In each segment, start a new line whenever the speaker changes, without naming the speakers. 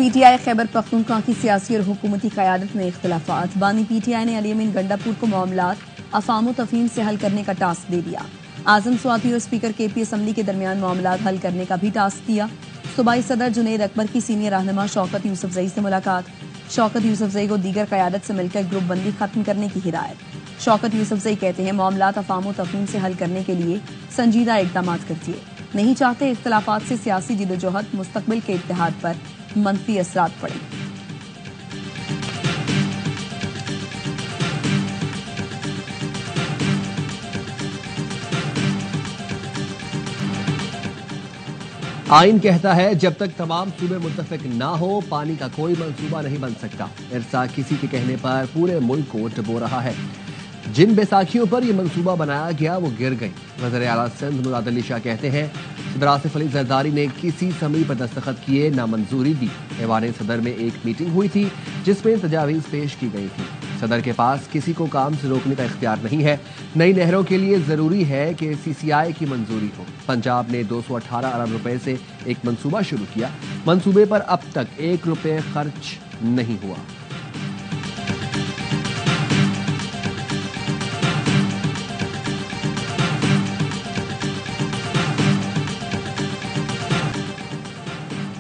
P T I Khyber Pakhtunkhwa کی سیاسی اور حکومتی قیادت میں اختلافات۔ بانی پی ٹی آئی نے علی امین گنڈا پور کو معاملات افہام و تفہیم سے حل کرنے کا ٹاسک دے دیا۔ اعظم سواتی اور اسپیکر کے پی اسمبلی کے درمیان معاملات حل کرنے کا بھی ٹاسک دیا۔ صوبائی صدر جنید اکبر کی سینئر رہنما شوکت یوسفزئی سے ملاقات۔ شوکت یوسفزئی کو دیگر قیادت سے مل کر گروپ بندی ختم کرنے کی ہدایت۔ شوکت یوسفزئی کہتے ہیں معاملات افہام و تفہیم سے حل کرنے کے لیے سنجیدہ اقدامات کرتی ہے، نہیں چاہتے اختلافات سے سیاسی جدوجہد مستقبل کے اتحاد پر منفی اثرات پڑیں۔
آئین کہتا ہے جب تک تمام صوبے متفق نہ ہو پانی کا کوئی منصوبہ نہیں بن سکتا۔ ارسا کسی کے کہنے پر پورے ملک کو ڈبو رہا ہے۔ جن بیساکھیوں پر یہ منصوبہ بنایا گیا وہ گر گئی۔ وزیر اعلیٰ سندھ مراد علی شاہ کہتے ہیں صدر آصف علی زرداری نے کسی سمری پر دستخط کیے نہ منظوری دی۔ ایوان صدر میں ایک میٹنگ ہوئی تھی جس میں تجاویز پیش کی گئی تھی۔ صدر کے پاس کسی کو کام سے روکنے کا اختیار نہیں ہے۔ نئی نہروں کے لیے ضروری ہے کہ سی سی آئی کی منظوری ہو۔ پنجاب نے 218 ارب روپے سے ایک منصوبہ شروع کیا۔ منصوبے پر اب تک 1 روپے خرچ نہیں ہوا۔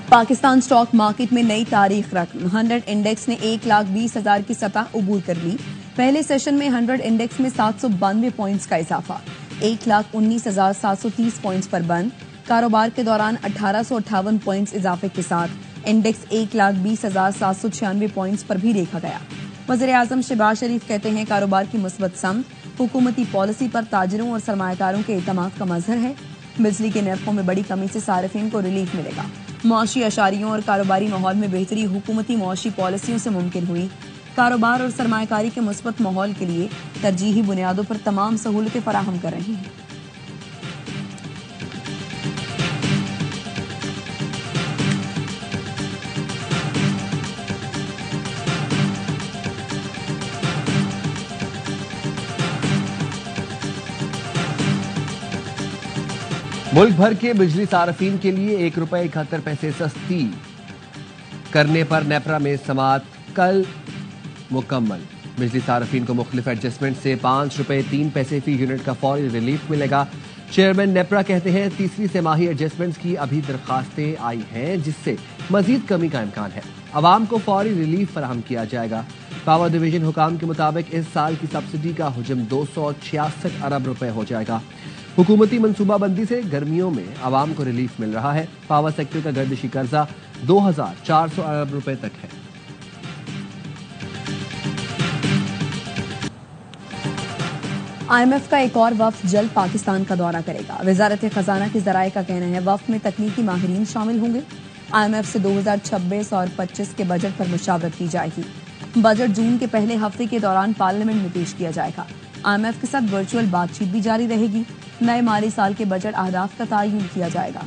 پاکستان سٹاک مارکیٹ میں نئی تاریخ رقم 100 انڈیکس نے 1,20,000 کی سطح عبور کر لی۔ پہلے سیشن میں 100 انڈیکس میں 792 پوائنٹس کا اضافہ، 1,19,730 پوائنٹس پر بند۔ کاروبار کے دوران 1,858 پوائنٹس اضافے کے ساتھ انڈیکس 1,20,796 پوائنٹس پر بھی دیکھا گیا۔ وزیر اعظم شہباز شریف کہتے ہیں کاروبار کی مثبت سمت حکومتی پالیسی پر تاجروں اور سرمایہ کاروں کے اعتماد کا مظہر ہے۔ بجلی کے نرخوں میں بڑی کمی سے صارفین کو ریلیف ملے گا۔ معاشی اشاریوں اور کاروباری ماحول میں بہتری حکومتی معاشی پالیسیوں سے ممکن ہوئی۔ کاروبار اور سرمایہ کاری کے مثبت ماحول کے لیے ترجیحی بنیادوں پر تمام سہولتیں فراہم کر رہے ہیں۔
ملک بھر کے بجلی صارفین کے لیے 1 روپے 71 پیسے سستی کرنے پر نیپرا میں سماعت کل مکمل۔ بجلی صارفین کو مختلف ایڈجسٹمنٹ سے 5 روپے 3 پیسے فی یونٹ کا فوری ریلیف ملے گا۔ چیئرمین نیپرا کہتے ہیں تیسری سہ-ماہی ایڈجسٹمنٹس کی ابھی درخواستیں آئی ہیں جس سے مزید کمی کا امکان ہے۔ عوام کو فوری ریلیف فراہم کیا جائے گا۔ پاور ڈویژن حکام کے مطابق اس سال کی سبسڈی کا حجم 266 ارب روپے ہو جائے گا۔ حکومتی منصوبہ بندی سے گرمیوں میں عوام کو ریلیف مل رہا ہے۔ پاور سیکٹر کا گردشی قرضہ 2,400 ارب روپے تک ہے۔
آئی ایم ایف کا ایک اور وفد جلد پاکستان کا دورہ کرے گا۔ وزارت خزانہ کے ذرائع کا کہنا ہے وفد میں تکنیکی ماہرین شامل ہوں گے۔ آئی ایم ایف سے 2026 اور 25 کے بجٹ پر مشاورت کی جائے گی۔ بجٹ جون کے پہلے ہفتے کے دوران پارلیمنٹ میں پیش کیا جائے گا۔ آئی ایم ایف کے ساتھ ورچوئل بات چیت بھی جاری رہے گی۔ نئے مالی سال کے بجٹ اہداف کا تعین کیا جائے گا۔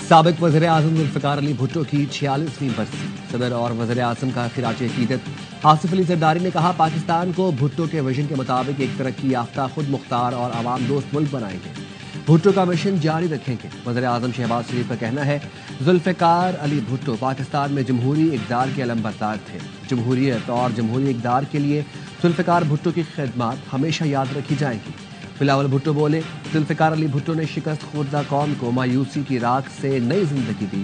سابق وزیر اعظم ذوالفقار علی بھٹو کی 46ویں برسی۔ صدر اور وزیر اعظم کا خراج عقیدت آصف علی زرداری نے کہا پاکستان کو بھٹو کے ویژن کے مطابق ایک ترقی یافتہ خود مختار اور عوام دوست ملک بنائیں گے۔ بھٹو کا مشن جاری رکھیں گے۔ وزیر اعظم شہباز شریف کا کہنا ہے ذوالفقار علی بھٹو پاکستان میں جمہوری اقدار کے علمبردار تھے۔ جمہوریت اور جمہوری اقدار کے لیے ذوالفقار بھٹو کی خدمات ہمیشہ یاد رکھی جائیں گی۔ بلاول بھٹو بولے ذوالفقار علی بھٹو نے شکست خوردہ قوم کو مایوسی کی راکھ سے نئی زندگی دی۔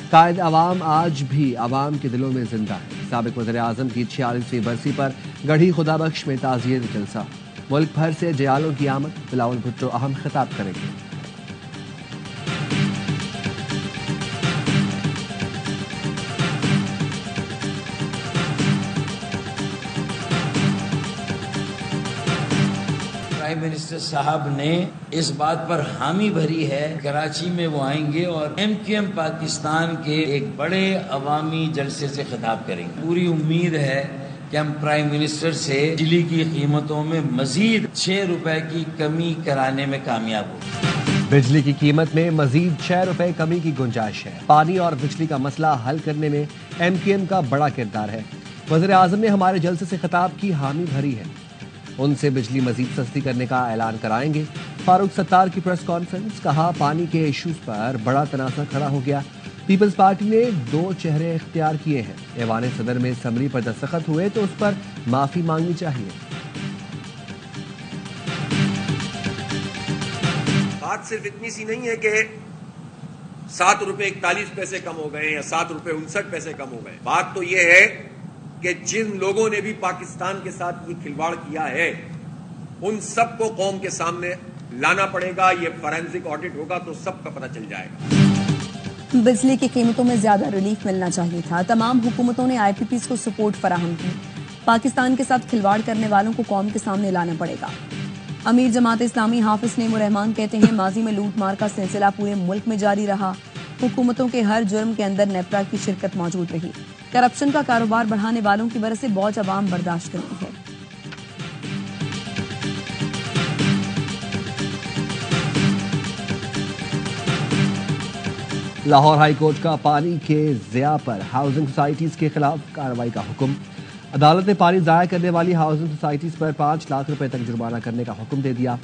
قائد عوام آج بھی عوام کے دلوں میں زندہ ہے۔ سابق وزیر اعظم کی 46ویں برسی پر گڑھی خدا بخش میں تعزیت جلسہ۔ ملک بھر سے جیالوں کی آمد۔ بلاول بھٹو اہم خطاب کریں گے۔
پرائم منسٹر صاحب نے اس بات پر حامی بھری ہے کراچی میں وہ آئیں گے اور ایم کیو ایم پاکستان کے ایک بڑے عوامی جلسے سے خطاب کریں گے۔ پوری امید ہے کہ ہم پرائم منسٹر سے بجلی کی قیمتوں میں مزید 6 روپے کی کمی کرانے میں کامیاب ہو۔
بجلی کی قیمت میں مزید 6 روپے کمی کی گنجائش ہے۔ پانی اور بجلی کا مسئلہ حل کرنے میں ایم کیو ایم کا بڑا کردار ہے۔ وزیر اعظم نے ہمارے جلسے سے خطاب کی حامی بھری ہے۔ ان سے بجلی مزید سستی کرنے کا اعلان کرائیں گے۔ فاروق ستار کی پریس کانفرنس، کہا پانی کے ایشوز پر بڑا تنازع کھڑا ہو گیا۔ پیپلز پارٹی نے 2 چہرے اختیار کیے ہیں، ایوان صدر میں اسمبلی پر دستخط ہوئے تو اس پر معافی مانگنی چاہیے۔
بات صرف اتنی سی نہیں ہے کہ 7 روپے 41 پیسے کم ہو گئے یا 7 روپے 59 پیسے کم ہو گئے۔ بات تو یہ ہے کہ جن لوگوں نے بھی پاکستان کے ساتھ یہ کھلواڑ کیا ہے ان سب کو قوم کے سامنے لانا پڑے گا۔ یہ فورینسک آڈٹ ہوگا تو سب کا پتہ چل جائے گا۔
بجلی کی قیمتوں میں زیادہ ریلیف ملنا چاہیے تھا۔ تمام حکومتوں نے آئی پی پیز کو سپورٹ فراہم کی۔ پاکستان کے ساتھ کھلواڑ کرنے والوں کو قوم کے سامنے لانا پڑے گا۔ امیر جماعت اسلامی حافظ نعیم الرحمان کہتے ہیں ماضی میں لوٹ مار کا سلسلہ پورے ملک میں جاری رہا۔ حکومتوں کے ہر جرم کے اندر نیپرا کی شرکت موجود رہی۔ کرپشن کا کاروبار بڑھانے والوں کی وجہ سے بوجھ عوام برداشت کرتی ہے۔
لاہور ہائی کورٹ کا پانی کے ضیاع پر ہاؤسنگ سوسائٹیز کے خلاف کارروائی کا حکم۔ عدالت نے پانی ضائع کرنے والی ہاؤسنگ سوسائٹیز پر 5 لاکھ روپے تک جرمانہ کرنے کا حکم دے دیا۔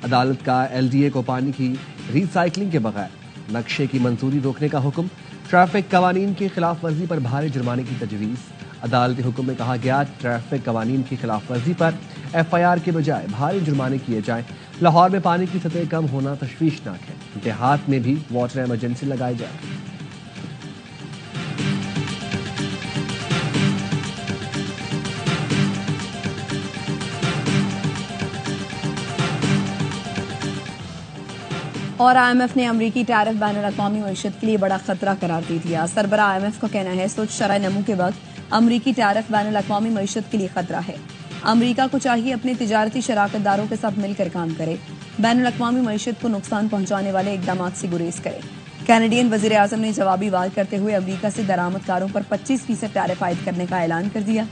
عدالت کا ایل ڈی اے کو پانی کی ری سائیکلنگ کے بغیر نقشے کی منظوری روکنے کا حکم۔ ٹریفک قوانین کی خلاف ورزی پر بھاری جرمانے کی تجویز۔ عدالتی حکم میں کہا گیا ٹریفک قوانین کی خلاف ورزی پر ایف آئی آر کے بجائے بھاری جرمانے کیے جائیں۔ لاہور میں پانی کی سطح کم ہونا تشویشناک ہے، دیہات میں بھی واٹر ایمرجنسی لگائی جائے۔
اور آئی ایم ایف نے امریکی ٹیرف بین الاقوامی معیشت کے لیے بڑا خطرہ قرار دے دیا۔ سربراہ آئی ایم ایف کا کہنا ہے سوچ شرح نمو کے وقت امریکی ٹیرف بین الاقوامی معیشت کے لیے خطرہ ہے۔ امریکہ کو چاہیے اپنے تجارتی شراکت داروں کے ساتھ مل کر کام کرے، بین الاقوامی معیشت کو نقصان پہنچانے والے اقدامات سے گریز کرے۔ کینیڈین وزیر اعظم نے جوابی وار کرتے ہوئے امریکہ سے درآمد کاروں پر 25% ٹیرف عائد کرنے کا اعلان کر دیا۔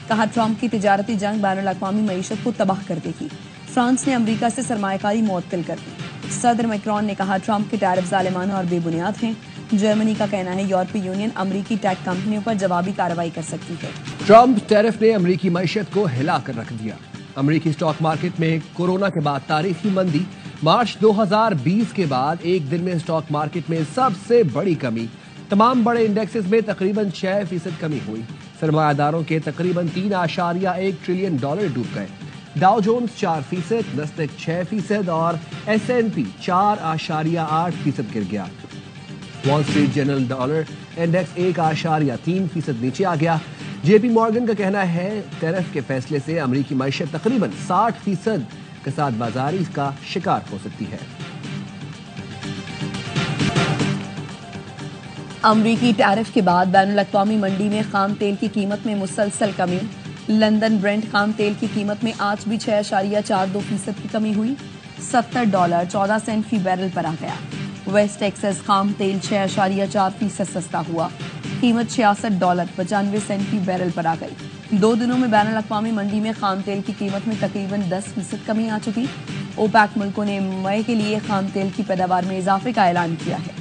کہا ٹرمپ کی تجارتی جنگ بین الاقوامی معیشت کو تباہ کر دے گی۔ فرانس نے امریکہ سے سرمایہ کاری معطل کر دی۔ صدر میکرون نے کہا ٹرمپ کے ٹیرف ظالمانہ اور بے بنیاد ہیں۔ جرمنی کا کہنا ہے یورپی یونین امریکی ٹیک کمپنیوں پر جوابی کارروائی کر سکتی ہے۔
ٹرمپ ٹیرف نے امریکی معیشت کو ہلا کر رکھ دیا۔ امریکی سٹاک مارکیٹ میں کورونا کے بعد تاریخی مندی۔ مارچ 2020 کے بعد ایک دن میں سٹاک مارکیٹ میں سب سے بڑی کمی۔ تمام بڑے انڈیکسز میں تقریباً 6% کمی ہوئی۔ سرمایہ داروں کے تقریباً 3.1 ٹریلین ڈالر ڈوب گئے۔ ڈاؤ جونز 4%، نسدق 6% اور S&P 4.8% گر گیا۔ وال اسٹریٹ جنرل ڈالر انڈیکس 1.3% نیچے آ گیا۔ جے پی مورگن کا کہنا ہے ٹیرف کے فیصلے سے امریکی معیشت تقریباً 60% کے ساتھ بازاری کا شکار ہو سکتی ہے۔
امریکی ٹیرف کے بعد بین الاقوامی منڈی میں خام تیل کی قیمت میں مسلسل کمی۔ لندن برنٹ خام تیل کی قیمت میں آج بھی 6.42% کی کمی ہوئی، $70.14 فی بیرل پر آ گیا۔ ویسٹ ٹیکساس خام تیل 6.4% سستا ہوا، قیمت $66.95 فی بیرل پر آ گئی۔ 2 دنوں میں بین الاقوامی منڈی میں خام تیل کی قیمت میں تقریباً 10% کمی آ چکی۔ اوپیک ملکوں نے مئی کے لیے خام تیل کی پیداوار میں اضافے کا اعلان کیا ہے۔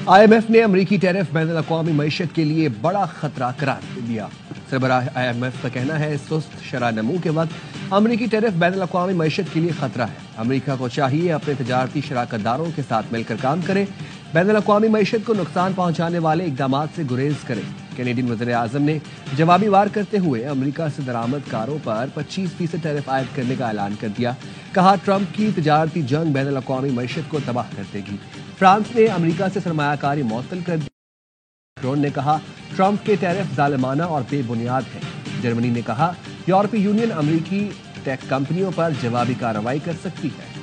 آئی ایم ایف نے امریکی ٹیرف بین الاقوامی معیشت کے لیے بڑا خطرہ قرار دے دیا۔ سربراہ آئی ایم ایف کا کہنا ہے سست شرح نمو کے وقت امریکی ٹیرف بین الاقوامی معیشت کے لیے خطرہ ہے۔ امریکہ کو چاہیے اپنے تجارتی شراکت داروں کے ساتھ مل کر کام کرے، بین الاقوامی معیشت کو نقصان پہنچانے والے اقدامات سے گریز کرے۔ کینیڈین وزیر اعظم نے جوابی وار کرتے ہوئے امریکہ سے درآمد کاروں پر 25% ٹیرف عائد کرنے کا اعلان کر دیا۔ کہا ٹرمپ کی تجارتی جنگ بین الاقوامی معیشت کو تباہ کر دے گی۔ فرانس نے امریکہ سے سرمایہ کاری معطل کر دی۔ میکرون نے کہا ٹرمپ کے ٹیرف ظالمانہ اور بے بنیاد ہیں۔ جرمنی نے کہا یورپی یونین امریکی ٹیک کمپنیوں پر جوابی کارروائی کر سکتی ہے۔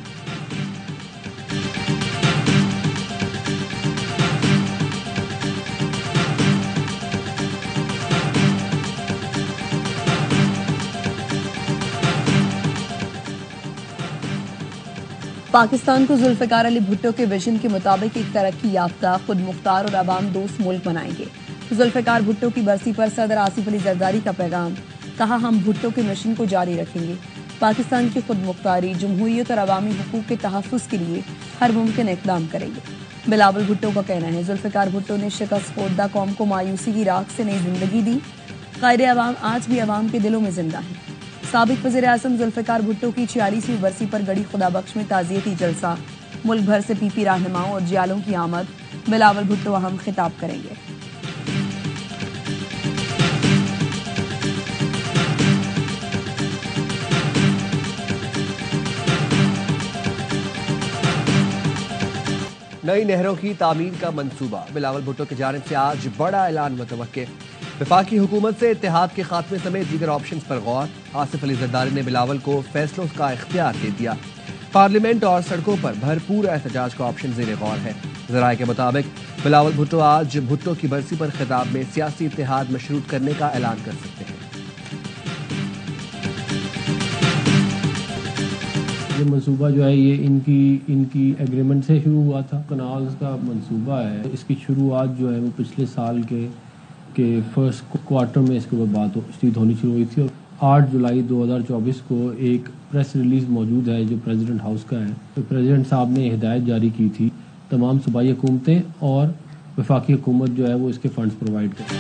پاکستان کو ذوالفقار علی بھٹو کے ویژن کے مطابق ایک ترقی یافتہ، خود مختار اور عوام دوست ملک بنائیں گے۔ ذوالفقار بھٹو کی برسی پر صدر آصف علی زرداری کا پیغام، کہا ہم بھٹو کے مشن کو جاری رکھیں گے، پاکستان کی خود مختاری، جمہوریت اور عوامی حقوق کے تحفظ کے لیے ہر ممکن اقدام کریں گے۔ بلاول بھٹو کا کہنا ہے ذوالفقار بھٹو نے شکست خوردہ قوم کو مایوسی کی راکھ سے نئی زندگی دی. قائد عوام آج بھی عوام کے دلوں میں زندہ ہیں. سابق وزیر اعظم ذوالفقار بھٹو کی 46ویں برسی پر گڑھی خدا بخش میں تعزیتی جلسہ. ملک بھر سے پی پی رہنماؤں اور جیالوں کی آمد. بلاول بھٹو اہم خطاب کریں گے.
نئی نہروں کی تعمیر کا منصوبہ. بلاول بھٹو کی جانب سے آج بڑا اعلان متوقع. وفاقی حکومت سے اتحاد کے خاتمے سمیت دیگر آپشنز پر غور. آصف علی زرداری نے بلاول کو فیصلوں کا اختیار دے دیا. پارلیمنٹ اور سڑکوں پر بھرپور احتجاج کا آپشن زیر غور ہے. ذرائع کے مطابق بلاول بھٹو آج بھٹو کی برسی پر خطاب میں سیاسی اتحاد مشروط کرنے کا اعلان کر سکتے ہیں.
یہ منصوبہ جو ہے یہ ان کی ایگریمنٹ سے شروع ہوا تھا. کنالز کا منصوبہ ہے. اس کی شروعات جو ہے وہ پچھلے سال کے فرسٹ کوارٹر میں اس کے بعد ہونی شروع ہوئی تھی. اور 8 جولائی 2024 کو ایک پریس ریلیز موجود ہے جو پریزیڈنٹ ہاؤس کا ہے. تو پریزیڈنٹ صاحب نے ہدایت جاری کی تھی تمام صوبائی حکومتیں اور وفاقی حکومت جو ہے وہ اس کے فنڈز پرووائڈ کرے.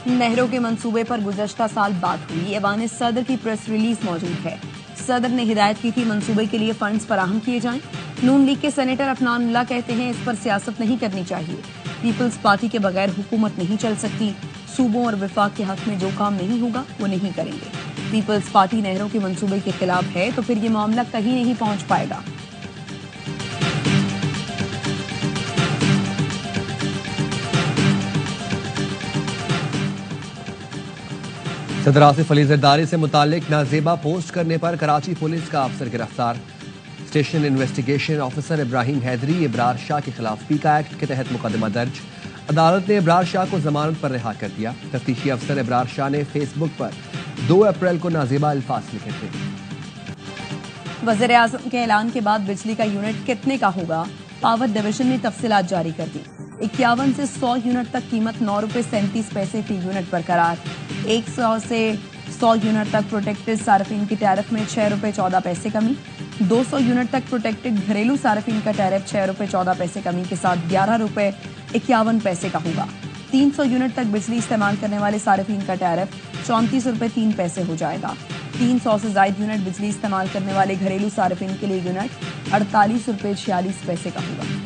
نہروں کے منصوبے پر گزشتہ سال بات ہوئی. ایوان صدر کی پریس ریلیز موجود ہے. صدر نے ہدایت کی تھی منصوبے کے لیے فنڈز فراہم کیے جائیں. نون لیگ کے سینیٹر عفنان اللہ کہتے ہیں اس پر سیاست نہیں کرنی چاہیے. پیپلز پارٹی کے بغیر حکومت نہیں چل سکتی. صوبوں اور وفاق کے حق میں جو کام نہیں ہوگا وہ نہیں کریں گے. پیپلز پارٹی نہروں کے منصوبے کے خلاف ہے تو پھر یہ معاملہ کہیں نہیں پہنچ پائے گا.
صدر آصف علی زرداری سے متعلق نازیبا پوسٹ کرنے پر کراچی پولیس کا افسر گرفتار. اسٹیشن انویسٹیگیشن آفیسر ابراہیم حیدری ابرار شاہ کے خلاف پیکا ایکٹ کے تحت مقدمہ درج. عدالت نے ابرار شاہ کو ضمانت پر رہا کر دیا. تفتیشی افسر ابرار شاہ نے فیس بک پر 2 اپریل کو نازیبا الفاظ لکھے تھے.
وزیر اعظم کے اعلان کے بعد بجلی کا یونٹ کتنے کا ہوگا؟ پاور ڈویژن نے تفصیلات جاری کر دی. 51 سے 100 یونٹ تک قیمت 9 روپے 37 پیسے فی یونٹ برقرار. 100 سے 100 یونٹ تک پروٹیکٹڈ صارفین کی ٹیرف میں 6 روپے 14 پیسے کمی. 200 یونٹ تک پروٹیکٹڈ گھریلو صارفین کا ٹیرف 6 روپے 14 پیسے کمی کے ساتھ 11 روپے 51 پیسے کا ہوگا. 300 یونٹ تک بجلی استعمال کرنے والے صارفین کا ٹیرف 34 روپے 3 پیسے ہو جائے گا. 300 سے زائد یونٹ بجلی استعمال کرنے والے گھریلو صارفین کے لیے یونٹ 48 روپے 46 پیسے کا ہوگا.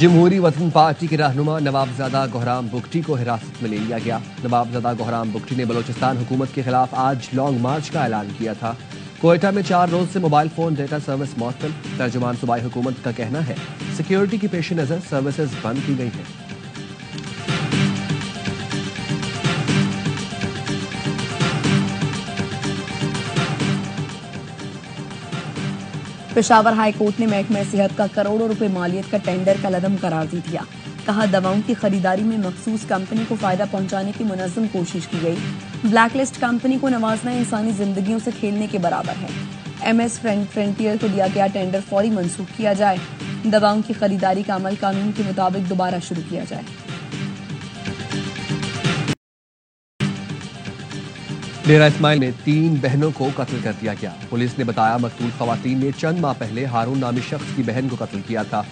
جمہوری وطن پارٹی کے رہنما نوابزادہ گوہرام بگٹی کو حراست میں لے لیا گیا. نوابزادہ گوہرام بگٹی نے بلوچستان حکومت کے خلاف آج لانگ مارچ کا اعلان کیا تھا. کوئٹہ میں 4 روز سے موبائل فون ڈیٹا سروس معطل. ترجمان صوبائی حکومت کا کہنا ہے سیکیورٹی کی پیش نظر سروسز بند کی گئی ہیں.
پشاور ہائی کورٹ نے محکمہ صحت کا کروڑوں روپے مالیت کا ٹینڈر کالعدم قرار دے دیا. کہا دواؤں کی خریداری میں مخصوص کمپنی کو فائدہ پہنچانے کی منظم کوشش کی گئی. بلیک لسٹ کمپنی کو نوازنا انسانی زندگیوں سے کھیلنے کے برابر ہے. ایم ایس فرنٹیئر کو دیا گیا ٹینڈر فوری منسوخ کیا جائے. دواؤں کی خریداری کا عمل قانون کے مطابق دوبارہ شروع کیا جائے.
ڈیرہ اسماعیل میں 3 بہنوں کو قتل کر دیا گیا. پولیس نے بتایا مقتول خواتین نے چند ماہ پہلے ہارون نامی شخص کی بہن کو قتل کیا تھا.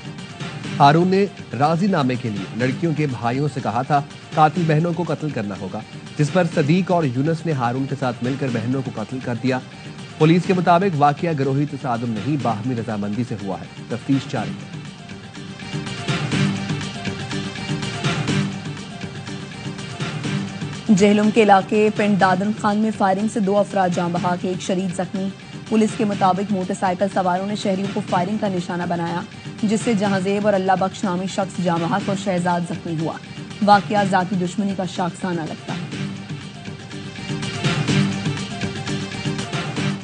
ہارون نے راضی نامے کے لیے لڑکیوں کے بھائیوں سے کہا تھا قاتل بہنوں کو قتل کرنا ہوگا، جس پر صدیق اور یونس نے ہارون کے ساتھ مل کر بہنوں کو قتل کر دیا. پولیس کے مطابق واقعہ گروہی تصادم نہیں باہمی رضامندی سے ہوا ہے. تفتیش جاری ہے.
جہلم کے علاقے پنڈ دادن خان میں فائرنگ سے 2 افراد جاں بحق، 1 شدید زخمی. پولیس کے مطابق موٹر سائیکل سواروں نے شہریوں کو فائرنگ کا نشانہ بنایا، جس سے جہاں-زیب اور اللہ بخش نامی شخص جاں بحق اور شہزاد زخمی ہوا. واقعہ ذاتی دشمنی کا شاخسانہ لگتا ہے.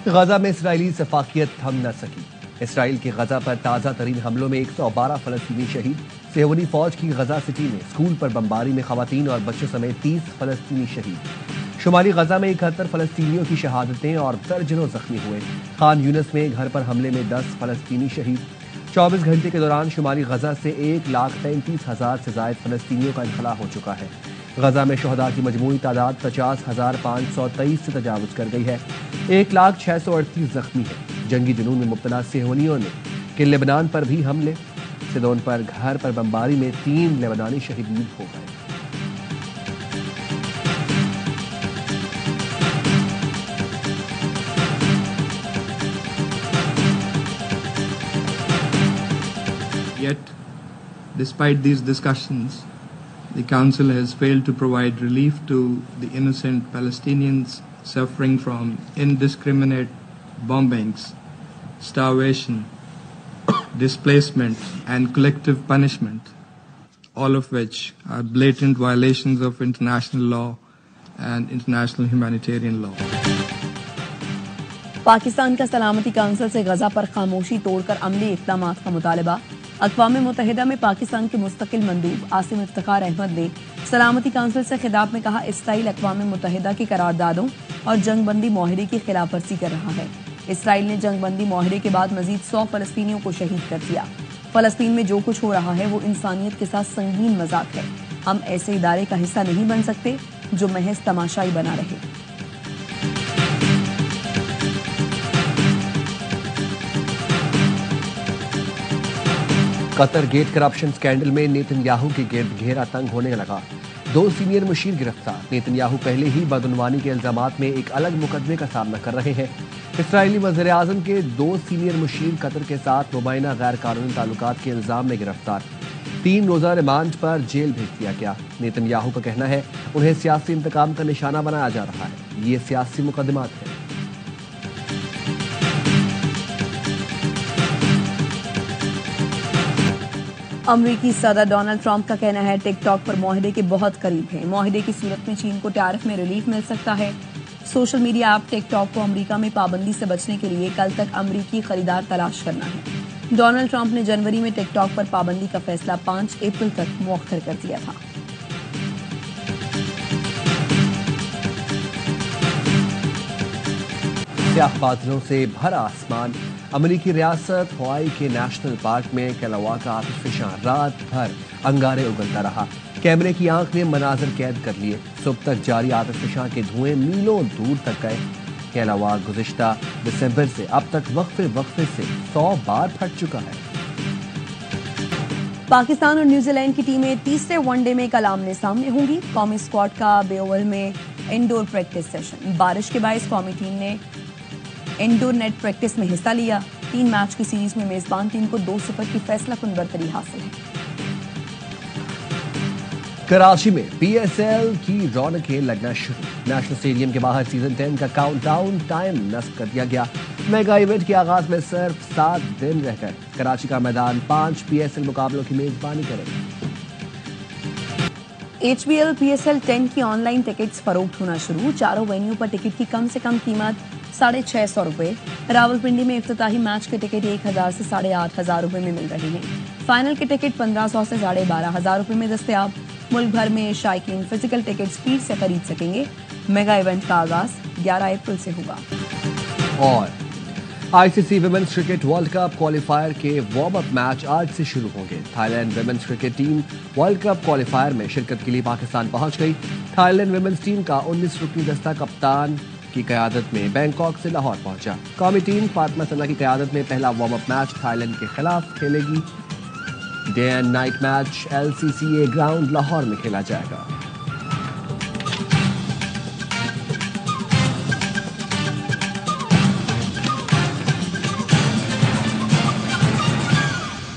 غزہ میں اسرائیلی سفاکیت تھم نہ سکی. اسرائیل کے غزہ پر تازہ ترین حملوں میں 112 فلسطینی شہید. صہیونی فوج کی غزہ سٹی میں اسکول پر بمباری میں خواتین اور بچوں سمیت 30 فلسطینی شہید. شمالی غزہ میں 71 فلسطینیوں کی شہادتیں اور درجنوں زخمی ہوئے. خان یونس میں گھر پر حملے میں 10 فلسطینی شہید. 24 گھنٹے کے دوران شمالی غزہ سے 1,33,000 سے زائد فلسطینیوں کا انخلاء ہو چکا ہے. غزہ میں شہداء کی مجموعی تعداد 50,523 سے تجاوز کر گئی ہے. 1,06,38 زخمی ہیں. جنگی جنون میں مبتلا صہیونیوں نے کہ لبنان پر بھی حملے. سیدون پر گھر پر بمباری میں 3 لبنانی شہید ہو گئے.
Yet, despite these discussions, the Council has failed to provide relief to the innocent Palestinians suffering from indiscriminate bombings, starvation, displacement, and collective punishment, all of which are blatant violations of international law and international humanitarian law.
Pakistan کا سلامتی council سے غزہ پر خاموشی توڑ کر عملی اقدامات کا مطالبہ. اقوام متحدہ میں پاکستان کے مستقل مندوب عاصم افتخار احمد نے سلامتی کونسل سے خطاب میں کہا اسرائیل اقوام متحدہ کی قراردادوں اور جنگ بندی معاہدے کی خلاف ورزی کر رہا ہے. اسرائیل نے جنگ بندی معاہدے کے بعد مزید 100 فلسطینیوں کو شہید کر دیا. فلسطین میں جو کچھ ہو رہا ہے وہ انسانیت کے ساتھ سنگین مذاق ہے. ہم ایسے ادارے کا حصہ نہیں بن سکتے جو محض تماشائی بنا رہے.
قطر گیٹ کرپشن سکینڈل میں نیتن یاہو کے گرد گھیرا تنگ ہونے لگا. 2 سینئر مشیر گرفتار. نیتن یاہو پہلے ہی بدعنوانی کے الزامات میں ایک الگ مقدمے کا سامنا کر رہے ہیں. اسرائیلی وزیر اعظم کے 2 سینئر مشیر قطر کے ساتھ مبینہ غیر قانونی تعلقات کے الزام میں گرفتار. 3 روزہ ریمانڈ پر جیل بھیج دیا گیا. نیتن یاہو کا کہنا ہے انہیں سیاسی انتقام کا نشانہ بنایا جا رہا ہے. یہ سیاسی مقدمات ہیں.
امریکی صدر ڈونلڈ ٹرمپ کا کہنا ہے ٹک ٹاک پر معاہدے کے بہت قریب ہیں. معاہدے کی صورت میں چین کو ٹیرف میں ریلیف مل سکتا ہے. سوشل میڈیا ایپ ٹک ٹاک کو امریکہ میں پابندی سے بچنے کے لیے کل تک امریکی خریدار تلاش کرنا ہے. ڈونلڈ ٹرمپ نے جنوری میں ٹک ٹاک پر پابندی کا فیصلہ 5 اپریل تک مؤخر کر دیا تھا.
سیاہ بادلوں سے بھرا آسمان. امریکی ریاست ہوائی کے نیشنل پارک میں کیلاوا کا آتش فشاں رات بھر انگارے اگلتا رہا. کیمرے کی آنکھ نے مناظر قید کر لیے. صبح تک جاری آتش فشاں کے دھوئیں میلوں دور تک گئے. کیلاوا گزشتہ دسمبر سے اب تک وقفے سے 100 بار پھٹ چکا ہے.
پاکستان اور نیوزی لینڈ کی ٹیمیں تیسرے ون ڈے میں کل آمنے سامنے ہوں گی. قومی اسکواڈ کا بے اوول میں انڈور پریکٹس سیشن. بارش کے باعث قومی ٹیم نے انڈور نیٹ پریکٹس میں حصہ لیا. 3 میچ کی سیریز میں میزبان ٹیم کو 2-0 کی فیصلہ کن برتری حاصل ہے.
کراچی میں پی ایس ایل کی رونقیں لگنا شروع. نیشنل اسٹیڈیم کے باہر سیزن 10 کا کاؤنٹ ڈاؤن ٹائم نصب کر دیا گیا. میگا ایونٹ کے آغاز میں صرف 7 دن رہ گئے. کراچی کا میدان 5 پی ایس ایل مقابلوں کی میزبانی کرے گا.
H B L P S L 10 کی آن لائن ٹکٹس فروخت ہونا شروع. چاروں وینیو پر ٹکٹ کی کم سے کم قیمت 650 روپے. راولپنڈی میں افتتاحی میچ کے ٹکٹ 1000 سے 8500 روپے میں مل رہے ہیں. فائنل کے ٹکٹ 1500 سے 12500 روپے میں دستیاب. ملک بھر میں شائقین فزیکل ٹکٹ سپیڈ سے خرید سکیں گے. میگا ایونٹ کا آغاز 11 اپریل سے ہوگا.
اور I C C women's cricket World Cup qualifier کے وارم اپ میچ آج سے شروع ہوں گے. Thailand women's cricket team World Cup qualifier میں شرکت کے لیے پاکستان پہنچ گئی. تھائی لینڈ ویمنز ٹیم کا 19 رکنی دستہ کپتان کی قیادت میں بینکاک سے لاہور پہنچا. قومی ٹیم فاطمہ ثنا کی قیادت میں پہلا warm up match Thailand کے خلاف کھیلے گی. Day and night match LCCA ground Lahore میں کھیلا جائے گا.